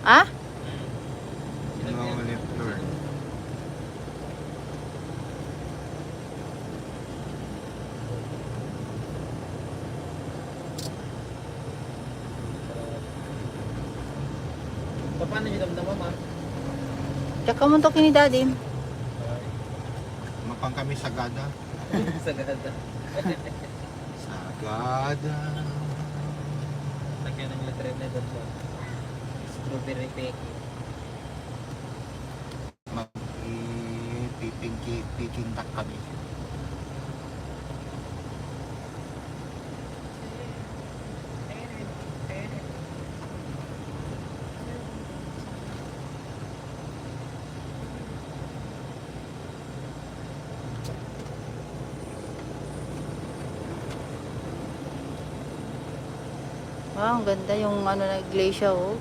Ah? Kinuha ko na yung floor. Paano nyo damdaman, ma'am? Tsaka mo to kini daddy. Mapang kami sagada. Sa ganda. Sagada. Lagyan ng letra na doon po. Strawberry cake. Mag-piping tak kami. Wow, ang ganda yung ano na iglesia oh.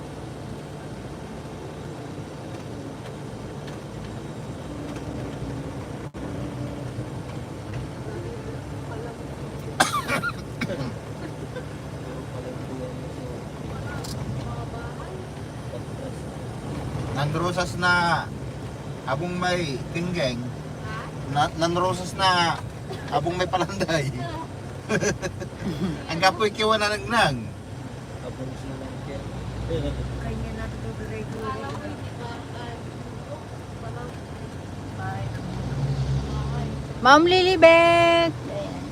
Nanrosas na abong may tinggeng. Nanrosas na abong may palanday. Ang kapoy kiwa na nagnang. Abong silang kaya. Kanya na Ma'am Lilibet. Ayan.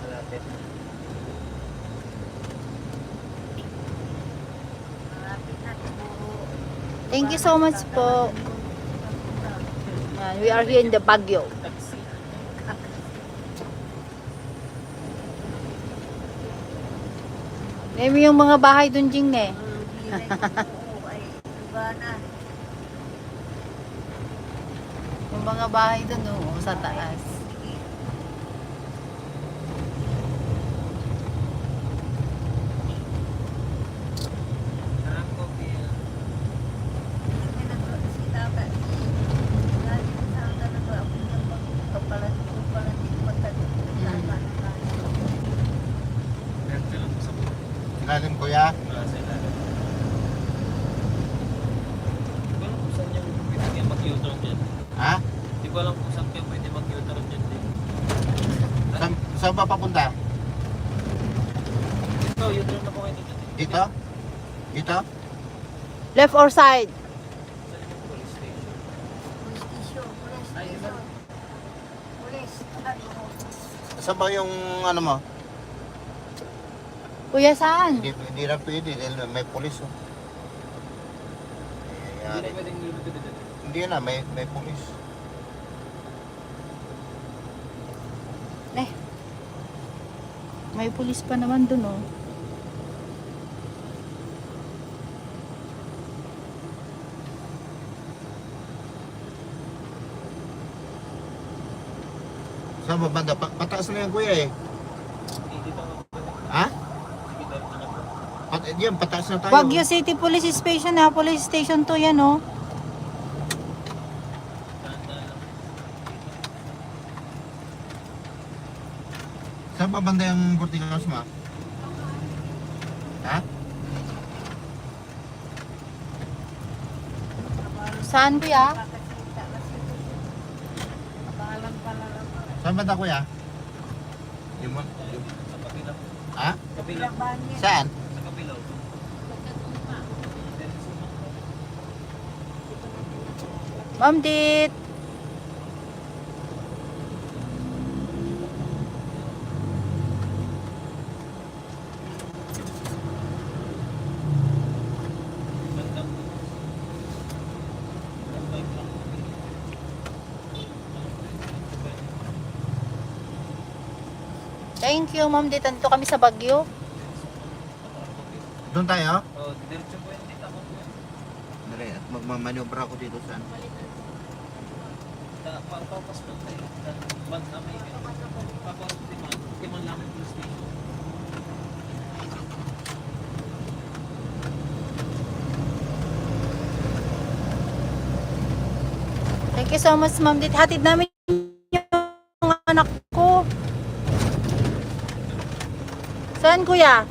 Malapit. Thank you so much po. Ayan, we are here in the Baguio. Maybe yung mga bahay dun Jing eh. Yung mga bahay dun oh, sa taas. Sarang kopi. Diretso lang po sa Ilalim kuya. sa ilalim. Hindi ko alam kung saan yung pwede kayo mag-U-turn dyan. Ha? Hindi ko alam kung saan kayo pwede mag-U-turn dyan. Saan ba papunta? Ito, U-turn na po kayo dito. Dito? Dito? Left or side? Sa limang police station. Ay, iba. Saan ba yung ano mo? Kuya saan? Hindi na pwede dahil may pulis. Oh. Hindi na Nangyayari. pwedeng lumito dito. Hindi na, may pulis. Eh. May pulis pa naman dun oh. Saan ba banda? Pataas na yan kuya eh. Hindi dito ako pwede. Ha? Sige, diretso na po. Yan, pataas na tayo. Baguio City Police Station na, Police Station 2 yan oh. Dahan-dahan lang. Saan ba banda yung Cortinas ma? Ha? Saan kuya? Saan banda kuya? Yung, Sa kabilang. ha? Kabilang. Saan? Sa kabilang. Ma'am Dit. Bandang. Bandang lang. Thank you Ma'am Dit. Nandito kami sa Baguio. Doon tayo? Oh, diretso po yun dito ako po. Dali, at magmamanobra ako dito saan? Papas po tayo. Band na may papas timan lang ang police station. Thank you so much Ma'am Dit. Hatid namin yung anak ko. Saan kuya?